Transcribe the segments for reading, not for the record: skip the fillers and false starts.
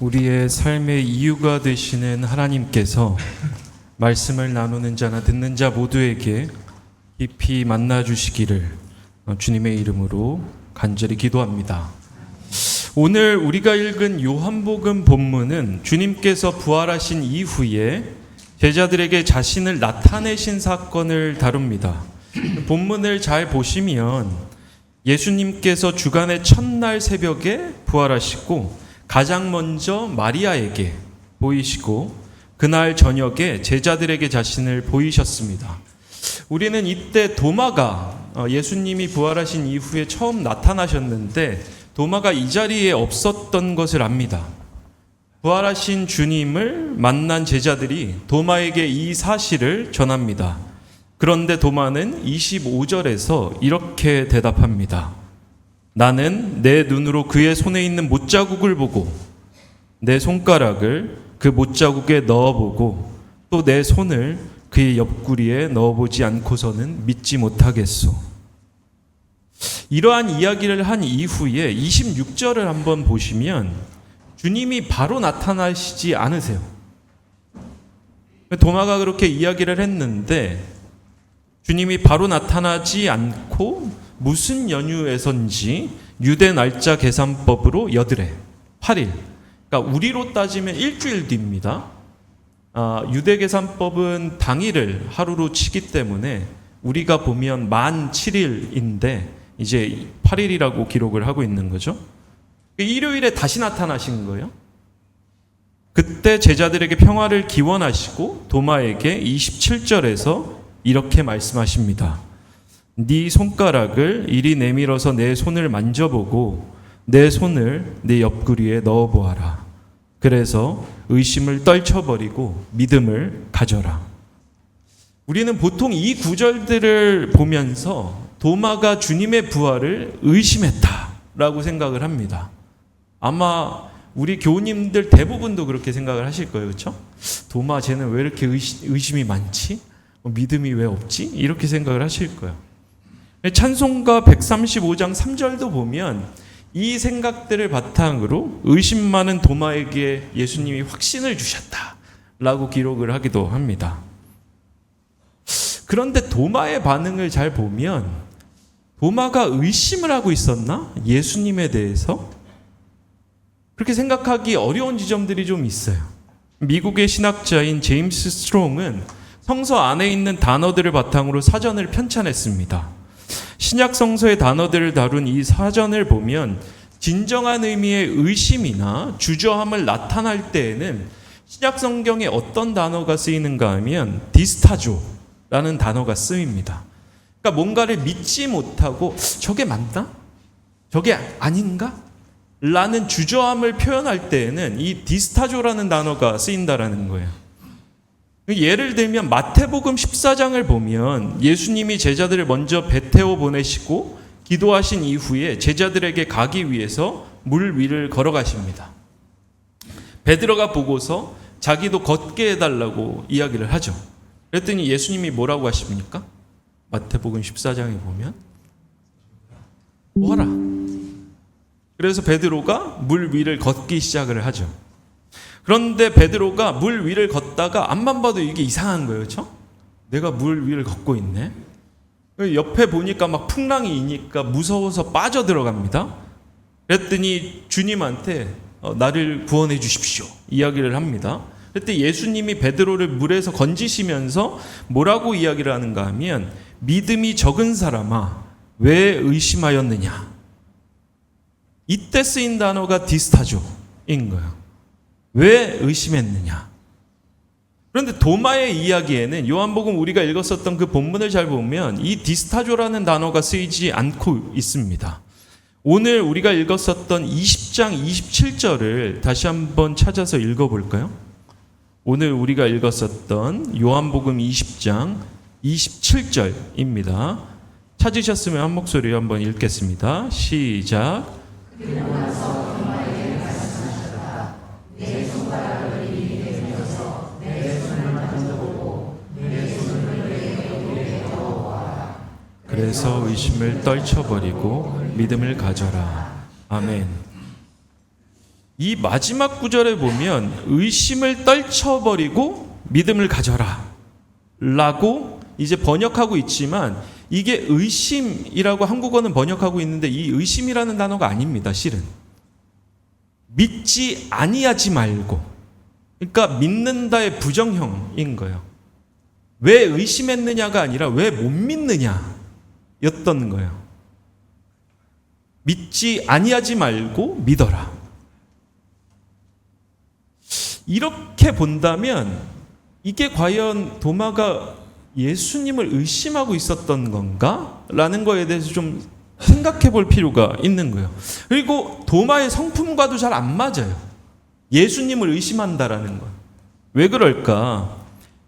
우리의 삶의 이유가 되시는 하나님께서 말씀을 나누는 자나 듣는 자 모두에게 깊이 만나 주시기를 주님의 이름으로 간절히 기도합니다. 오늘 우리가 읽은 요한복음 본문은 주님께서 부활하신 이후에 제자들에게 자신을 나타내신 사건을 다룹니다. 본문을 잘 보시면 예수님께서 주간의 첫날 새벽에 부활하시고 가장 먼저 마리아에게 보이시고 그날 저녁에 제자들에게 자신을 보이셨습니다. 우리는 이때 도마가 예수님이 부활하신 이후에 처음 나타나셨는데 도마가 이 자리에 없었던 것을 압니다. 부활하신 주님을 만난 제자들이 도마에게 이 사실을 전합니다. 그런데 도마는 25절에서 이렇게 대답합니다. 나는 내 눈으로 그의 손에 있는 못자국을 보고 내 손가락을 그 못자국에 넣어보고 또 내 손을 그의 옆구리에 넣어보지 않고서는 믿지 못하겠소. 이러한 이야기를 한 이후에 26절을 한번 보시면 주님이 바로 나타나시지 않으세요. 도마가 그렇게 이야기를 했는데 주님이 바로 나타나지 않고 무슨 연휴에선지 유대 날짜 계산법으로 여드레 8일, 그러니까 우리로 따지면 일주일 뒤입니다. 유대 계산법은 당일을 하루로 치기 때문에 우리가 보면 만 7일인데 이제 8일이라고 기록을 하고 있는 거죠. 일요일에 다시 나타나신 거예요. 그때 제자들에게 평화를 기원하시고 도마에게 27절에서 이렇게 말씀하십니다. 네 손가락을 이리 내밀어서 내 손을 만져보고 내 손을 네 옆구리에 넣어보아라. 그래서 의심을 떨쳐버리고 믿음을 가져라. 우리는 보통 이 구절들을 보면서 도마가 주님의 부활을 의심했다라고 생각을 합니다. 아마 우리 교우님들 대부분도 그렇게 생각을 하실 거예요. 그렇죠? 도마 쟤는 왜 이렇게 의심이 많지? 믿음이 왜 없지? 이렇게 생각을 하실 거예요. 찬송가 135장 3절도 보면 이 생각들을 바탕으로 의심 많은 도마에게 예수님이 확신을 주셨다라고 기록을 하기도 합니다. 그런데 도마의 반응을 잘 보면 도마가 의심을 하고 있었나? 예수님에 대해서? 그렇게 생각하기 어려운 지점들이 좀 있어요. 미국의 신학자인 제임스 스트롱은 성서 안에 있는 단어들을 바탕으로 사전을 편찬했습니다. 신약 성서의 단어들을 다룬 이 사전을 보면 진정한 의미의 의심이나 주저함을 나타날 때에는 신약 성경에 어떤 단어가 쓰이는가 하면 디스타조라는 단어가 쓰입니다. 그러니까 뭔가를 믿지 못하고 저게 맞나? 저게 아닌가? 라는 주저함을 표현할 때에는 이 디스타조라는 단어가 쓰인다라는 거예요. 예를 들면 마태복음 14장을 보면 예수님이 제자들을 먼저 배 태워 보내시고 기도하신 이후에 제자들에게 가기 위해서 물 위를 걸어가십니다. 베드로가 보고서 자기도 걷게 해달라고 이야기를 하죠. 그랬더니 예수님이 뭐라고 하십니까? 마태복음 14장에 보면 와라. 그래서 베드로가 물 위를 걷기 시작을 하죠. 그런데 베드로가 물 위를 걷다가 앞만 봐도 이게 이상한 거예요. 그렇죠? 내가 물 위를 걷고 있네. 옆에 보니까 막 풍랑이 이니까 무서워서 빠져 들어갑니다. 그랬더니 주님한테 나를 구원해 주십시오 이야기를 합니다. 그때 예수님이 베드로를 물에서 건지시면서 뭐라고 이야기를 하는가 하면 믿음이 적은 사람아 왜 의심하였느냐. 이때 쓰인 단어가 디스타조인 거예요. 왜 의심했느냐? 그런데 도마의 이야기에는 요한복음 우리가 읽었었던 그 본문을 잘 보면 이 디스타조라는 단어가 쓰이지 않고 있습니다. 오늘 우리가 읽었었던 20장 27절을 다시 한번 찾아서 읽어볼까요? 오늘 우리가 읽었었던 요한복음 20장 27절입니다. 찾으셨으면 한 목소리로 한번 읽겠습니다. 시작. 그래서 의심을 떨쳐버리고 믿음을 가져라. 아멘. 이 마지막 구절에 보면 의심을 떨쳐버리고 믿음을 가져라 라고 이제 번역하고 있지만, 이게 의심이라고 한국어는 번역하고 있는데 이 의심이라는 단어가 아닙니다. 실은 믿지 아니하지 말고, 그러니까 믿는다의 부정형인 거예요. 왜 의심했느냐가 아니라 왜 못 믿느냐 였던 거예요. 믿지 아니하지 말고 믿어라. 이렇게 본다면 이게 과연 도마가 예수님을 의심하고 있었던 건가? 라는 거에 대해서 좀 생각해 볼 필요가 있는 거예요. 그리고 도마의 성품과도 잘 안 맞아요. 예수님을 의심한다라는 건. 왜 그럴까?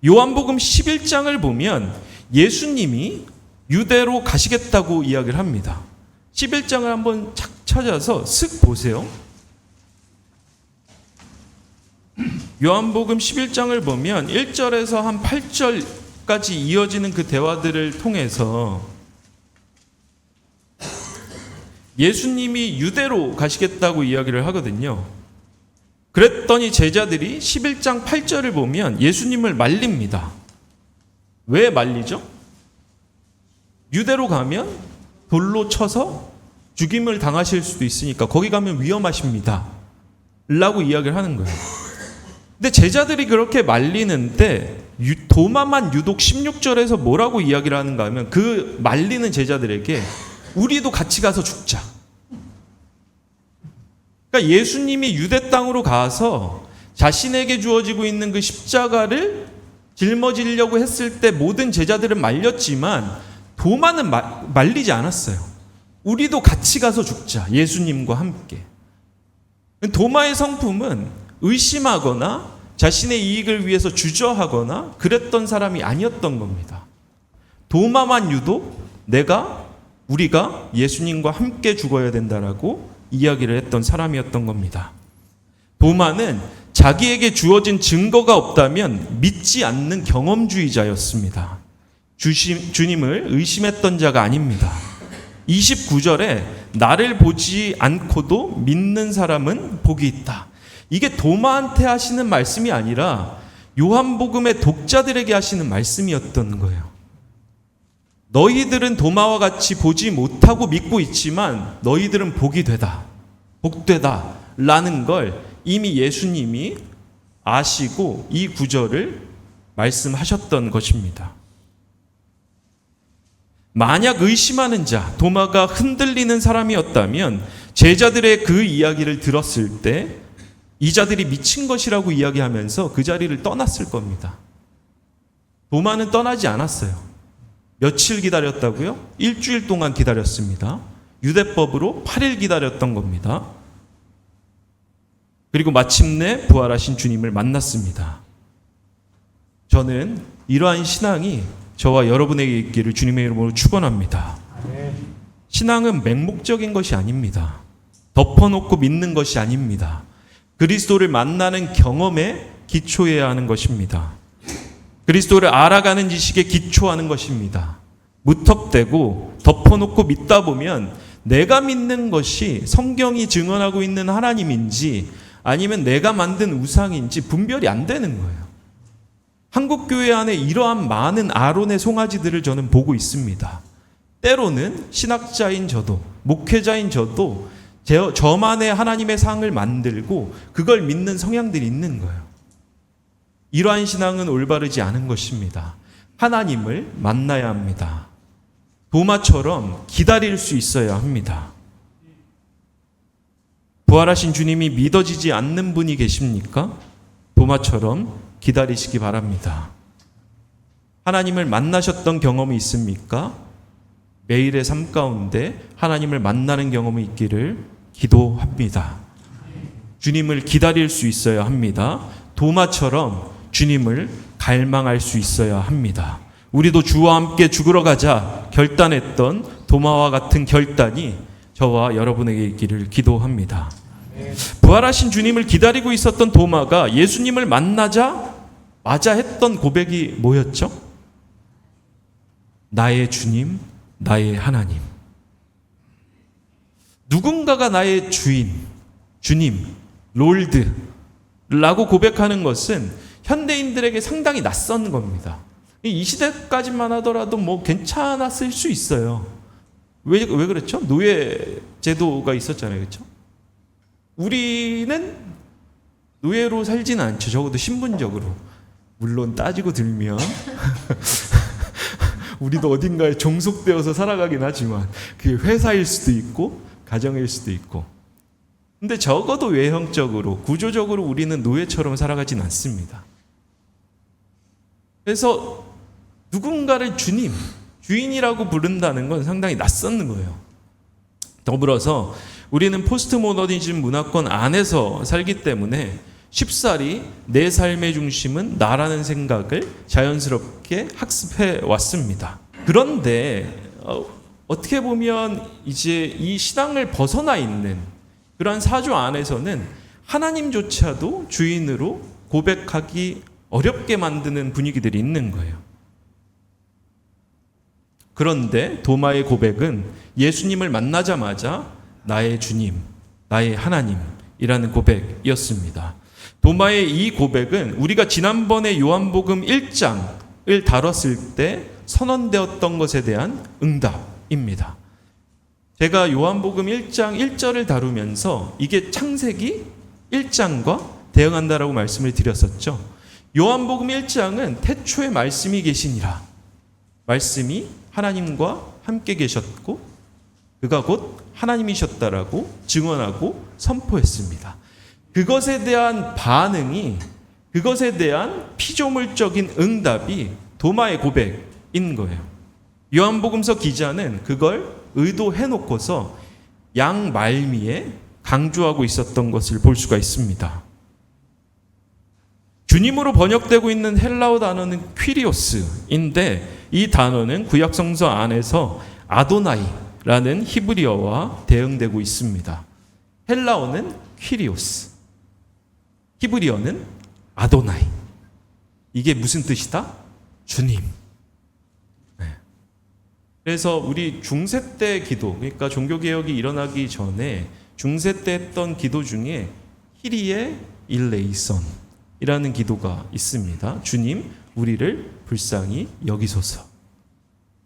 요한복음 11장을 보면 예수님이 유대로 가시겠다고 이야기를 합니다. 11장을 한번 착 찾아서 슥 보세요. 요한복음 11장을 보면 1절에서 한 8절까지 이어지는 그 대화들을 통해서 예수님이 유대로 가시겠다고 이야기를 하거든요. 그랬더니 제자들이 11장 8절을 보면 예수님을 말립니다. 왜 말리죠? 유대로 가면 돌로 쳐서 죽임을 당하실 수도 있으니까 거기 가면 위험하십니다 라고 이야기를 하는 거예요. 근데 제자들이 그렇게 말리는데 도마만 유독 16절에서 뭐라고 이야기를 하는가 하면, 그 말리는 제자들에게 우리도 같이 가서 죽자. 그러니까 예수님이 유대 땅으로 가서 자신에게 주어지고 있는 그 십자가를 짊어지려고 했을 때 모든 제자들은 말렸지만 도마는 말리지 않았어요. 우리도 같이 가서 죽자. 예수님과 함께. 도마의 성품은 의심하거나 자신의 이익을 위해서 주저하거나 그랬던 사람이 아니었던 겁니다. 도마만 유독 우리가 예수님과 함께 죽어야 된다라고 이야기를 했던 사람이었던 겁니다. 도마는 자기에게 주어진 증거가 없다면 믿지 않는 경험주의자였습니다. 주님을 의심했던 자가 아닙니다. 29절에 나를 보지 않고도 믿는 사람은 복이 있다. 이게 도마한테 하시는 말씀이 아니라 요한복음의 독자들에게 하시는 말씀이었던 거예요. 너희들은 도마와 같이 보지 못하고 믿고 있지만 너희들은 복이 되다, 복되다 라는 걸 이미 예수님이 아시고 이 구절을 말씀하셨던 것입니다. 만약 의심하는 자, 도마가 흔들리는 사람이었다면 제자들의 그 이야기를 들었을 때 이 자들이 미친 것이라고 이야기하면서 그 자리를 떠났을 겁니다. 도마는 떠나지 않았어요. 며칠 기다렸다고요? 일주일 동안 기다렸습니다. 유대법으로 8일 기다렸던 겁니다. 그리고 마침내 부활하신 주님을 만났습니다. 저는 이러한 신앙이 저와 여러분에게 있기를 주님의 이름으로 축원합니다. 신앙은 맹목적인 것이 아닙니다. 덮어놓고 믿는 것이 아닙니다. 그리스도를 만나는 경험에 기초해야 하는 것입니다. 그리스도를 알아가는 지식에 기초하는 것입니다. 무턱대고 덮어놓고 믿다 보면 내가 믿는 것이 성경이 증언하고 있는 하나님인지 아니면 내가 만든 우상인지 분별이 안 되는 거예요. 한국교회 안에 이러한 많은 아론의 송아지들을 저는 보고 있습니다. 때로는 신학자인 저도, 목회자인 저도 저만의 하나님의 상을 만들고 그걸 믿는 성향들이 있는 거예요. 이러한 신앙은 올바르지 않은 것입니다. 하나님을 만나야 합니다. 도마처럼 기다릴 수 있어야 합니다. 부활하신 주님이 믿어지지 않는 분이 계십니까? 도마처럼 기다리시기 바랍니다. 하나님을 만나셨던 경험이 있습니까? 매일의 삶 가운데 하나님을 만나는 경험이 있기를 기도합니다. 주님을 기다릴 수 있어야 합니다. 도마처럼 주님을 갈망할 수 있어야 합니다. 우리도 주와 함께 죽으러 가자 결단했던 도마와 같은 결단이 저와 여러분에게 있기를 기도합니다. 부활하신 주님을 기다리고 있었던 도마가 예수님을 만나자 마자 했던 고백이 뭐였죠? 나의 주님, 나의 하나님. 누군가가 나의 주인, 주님, 롤드라고 고백하는 것은 현대인들에게 상당히 낯선 겁니다. 이 시대까지만 하더라도 뭐 괜찮았을 수 있어요. 왜 그랬죠? 노예 제도가 있었잖아요. 그렇죠? 우리는 노예로 살지는 않죠. 적어도 신분적으로. 물론 따지고 들면 우리도 어딘가에 종속되어서 살아가긴 하지만 그게 회사일 수도 있고 가정일 수도 있고. 근데 적어도 외형적으로, 구조적으로 우리는 노예처럼 살아가진 않습니다. 그래서 누군가를 주님, 주인이라고 부른다는 건 상당히 낯선 거예요. 더불어서 우리는 포스트 모더니즘 문화권 안에서 살기 때문에 쉽사리 내 삶의 중심은 나라는 생각을 자연스럽게 학습해 왔습니다. 그런데 어떻게 보면 이제 이 신앙을 벗어나 있는 그러한 사주 안에서는 하나님조차도 주인으로 고백하기 어렵게 만드는 분위기들이 있는 거예요. 그런데 도마의 고백은 예수님을 만나자마자 나의 주님, 나의 하나님이라는 고백이었습니다. 도마의 이 고백은 우리가 지난번에 요한복음 1장을 다뤘을 때 선언되었던 것에 대한 응답입니다. 제가 요한복음 1장 1절을 다루면서 이게 창세기 1장과 대응한다라고 말씀을 드렸었죠. 요한복음 1장은 태초에 말씀이 계시니라. 말씀이 하나님과 함께 계셨고 그가 곧 하나님이셨다라고 증언하고 선포했습니다. 그것에 대한 반응이, 그것에 대한 피조물적인 응답이 도마의 고백인 거예요. 요한복음서 기자는 그걸 의도해 놓고서 양말미에 강조하고 있었던 것을 볼 수가 있습니다. 주님으로 번역되고 있는 헬라어 단어는 퀴리오스인데 이 단어는 구약 성서 안에서 아도나이라는 히브리어와 대응되고 있습니다. 헬라어는 퀴리오스, 히브리어는 아도나이. 이게 무슨 뜻이다? 주님. 그래서 우리 중세 때 기도, 그러니까 종교개혁이 일어나기 전에 중세 때 했던 기도 중에 히리에 일레이선이라는 기도가 있습니다. 주님, 우리를 불쌍히 여기소서.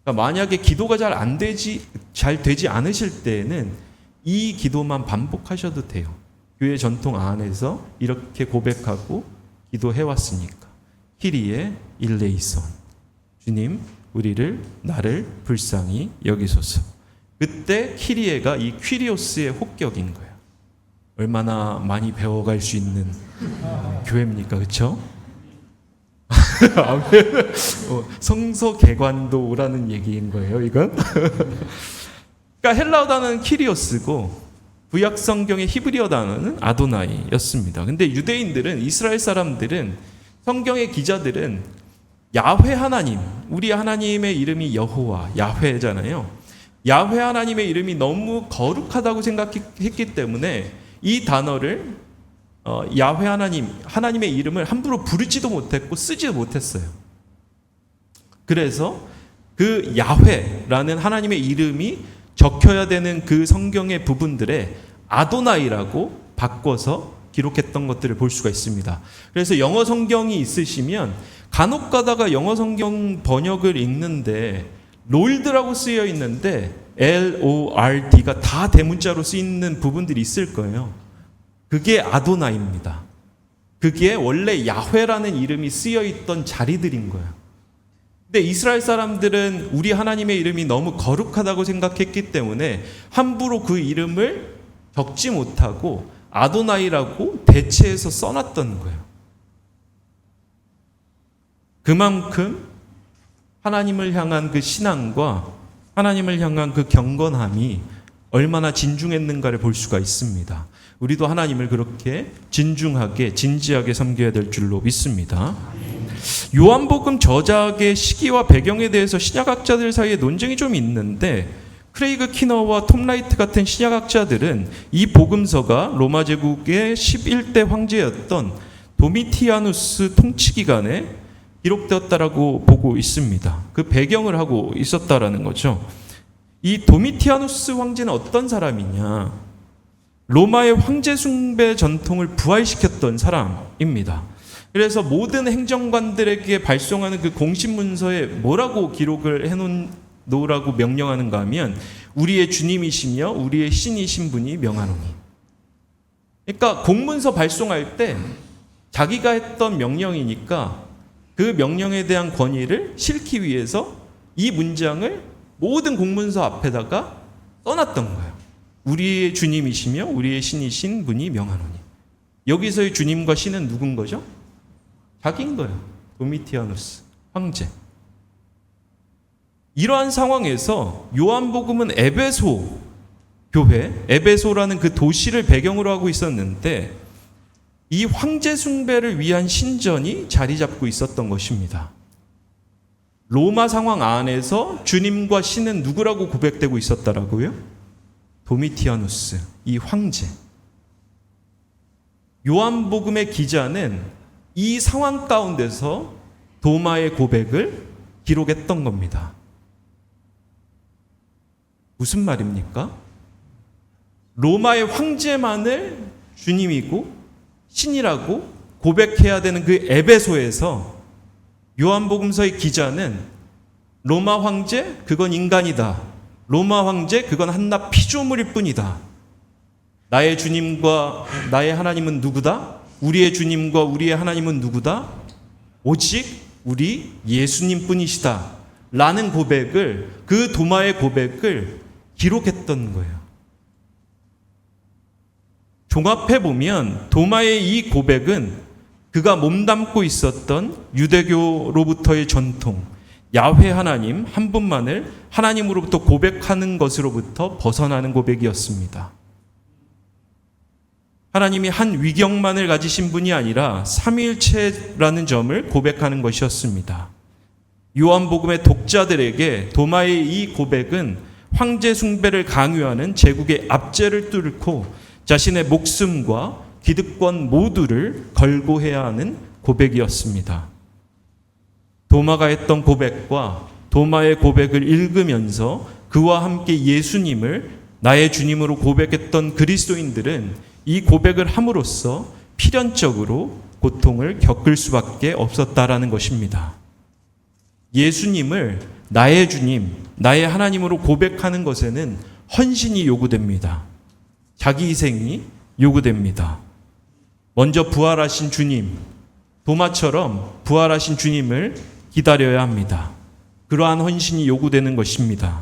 그러니까 만약에 기도가 잘 되지 않으실 때에는 이 기도만 반복하셔도 돼요. 교회 전통 안에서 이렇게 고백하고 기도해왔으니까. 히리에 일레이선. 주님, 나를 불쌍히 여기소서. 그때 키리에가 이 퀴리오스의 혹격인 거예요. 얼마나 많이 배워갈 수 있는 교회입니까? 그렇죠? 성서 개관도라는 얘기인 거예요, 이건. 그러니까 헬라어 단어는 키리오스고 구약 성경의 히브리어 단어는 아도나이였습니다. 근데 유대인들은, 이스라엘 사람들은, 성경의 기자들은 야훼 하나님, 우리 하나님의 이름이 여호와, 야훼잖아요. 야훼 하나님의 이름이 너무 거룩하다고 생각했기 때문에 이 단어를 야훼 하나님의 이름을 함부로 부르지도 못했고 쓰지도 못했어요. 그래서 그 야훼라는 하나님의 이름이 적혀야 되는 그 성경의 부분들에 아도나이라고 바꿔서 기록했던 것들을 볼 수가 있습니다. 그래서 영어 성경이 있으시면 간혹 가다가 영어 성경 번역을 읽는데 롤드라고 쓰여 있는데 LORD가 다 대문자로 쓰이는 부분들이 있을 거예요. 그게 아도나입니다. 그게 원래 야훼라는 이름이 쓰여 있던 자리들인 거예요. 근데 이스라엘 사람들은 우리 하나님의 이름이 너무 거룩하다고 생각했기 때문에 함부로 그 이름을 적지 못하고 아도나이라고 대체해서 써놨던 거예요. 그만큼 하나님을 향한 그 신앙과 하나님을 향한 그 경건함이 얼마나 진중했는가를 볼 수가 있습니다. 우리도 하나님을 그렇게 진중하게 진지하게 섬겨야 될 줄로 믿습니다. 요한복음 저작의 시기와 배경에 대해서 신약학자들 사이에 논쟁이 좀 있는데 크레이그 키너와 톰 라이트 같은 신약학자들은 이 복음서가 로마 제국의 11대 황제였던 도미티아누스 통치 기간에 기록되었다라고 보고 있습니다. 그 배경을 하고 있었다라는 거죠. 이 도미티아누스 황제는 어떤 사람이냐? 로마의 황제 숭배 전통을 부활시켰던 사람입니다. 그래서 모든 행정관들에게 발송하는 그 공식 문서에 뭐라고 기록을 해놓으라고 명령하는가 하면 우리의 주님이시며 우리의 신이신 분이 명하노니. 그러니까 공문서 발송할 때 자기가 했던 명령이니까 그 명령에 대한 권위를 실기 위해서 이 문장을 모든 공문서 앞에다가 써놨던 거예요. 우리의 주님이시며 우리의 신이신 분이 명하노니. 여기서의 주님과 신은 누군 거죠? 자기인 거예요. 도미티아누스 황제. 이러한 상황에서 요한복음은 에베소 교회, 에베소라는 그 도시를 배경으로 하고 있었는데 이 황제 숭배를 위한 신전이 자리 잡고 있었던 것입니다. 로마 상황 안에서 주님과 신은 누구라고 고백되고 있었다라고요? 도미티아누스, 이 황제. 요한복음의 기자는 이 상황 가운데서 도마의 고백을 기록했던 겁니다. 무슨 말입니까? 로마의 황제만을 주님이고 신이라고 고백해야 되는 그 에베소에서 요한복음서의 기자는 로마 황제 그건 인간이다. 로마 황제 그건 한낱 피조물일 뿐이다. 나의 주님과 나의 하나님은 누구다? 우리의 주님과 우리의 하나님은 누구다? 오직 우리 예수님 뿐이시다. 라는 고백을, 그 도마의 고백을 기록했던 거예요. 종합해보면 도마의 이 고백은 그가 몸담고 있었던 유대교로부터의 전통, 야훼 하나님 한 분만을 하나님으로부터 고백하는 것으로부터 벗어나는 고백이었습니다. 하나님이 한 위경만을 가지신 분이 아니라 삼위일체라는 점을 고백하는 것이었습니다. 요한복음의 독자들에게 도마의 이 고백은 황제 숭배를 강요하는 제국의 압제를 뚫고 자신의 목숨과 기득권 모두를 걸고 해야 하는 고백이었습니다. 도마가 했던 고백과 도마의 고백을 읽으면서 그와 함께 예수님을 나의 주님으로 고백했던 그리스도인들은 이 고백을 함으로써 필연적으로 고통을 겪을 수밖에 없었다라는 것입니다. 예수님을 나의 주님, 나의 하나님으로 고백하는 것에는 헌신이 요구됩니다. 자기 희생이 요구됩니다. 먼저 부활하신 주님, 도마처럼 부활하신 주님을 기다려야 합니다. 그러한 헌신이 요구되는 것입니다.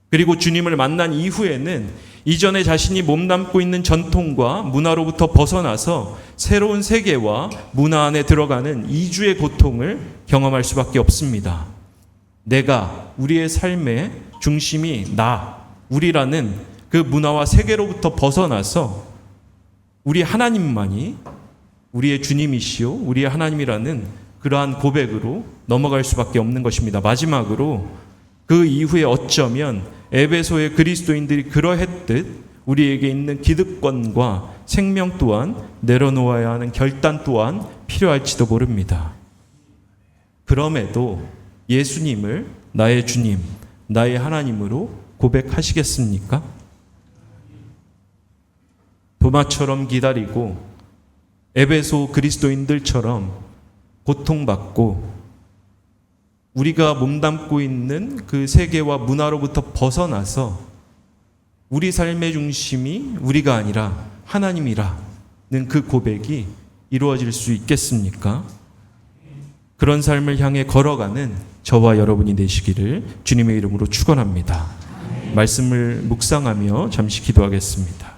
그리고 주님을 만난 이후에는 이전에 자신이 몸담고 있는 전통과 문화로부터 벗어나서 새로운 세계와 문화 안에 들어가는 이주의 고통을 경험할 수밖에 없습니다. 내가, 우리의 삶의 중심이 나, 우리라는 그 문화와 세계로부터 벗어나서 우리 하나님만이 우리의 주님이시요 우리의 하나님이라는 그러한 고백으로 넘어갈 수밖에 없는 것입니다. 마지막으로 그 이후에 어쩌면 에베소의 그리스도인들이 그러했듯 우리에게 있는 기득권과 생명 또한 내려놓아야 하는 결단 또한 필요할지도 모릅니다. 그럼에도 예수님을 나의 주님, 나의 하나님으로 고백하시겠습니까? 도마처럼 기다리고 에베소 그리스도인들처럼 고통받고 우리가 몸담고 있는 그 세계와 문화로부터 벗어나서 우리 삶의 중심이 우리가 아니라 하나님이라는 그 고백이 이루어질 수 있겠습니까? 그런 삶을 향해 걸어가는 저와 여러분이 되시기를 주님의 이름으로 축원합니다. 말씀을 묵상하며 잠시 기도하겠습니다.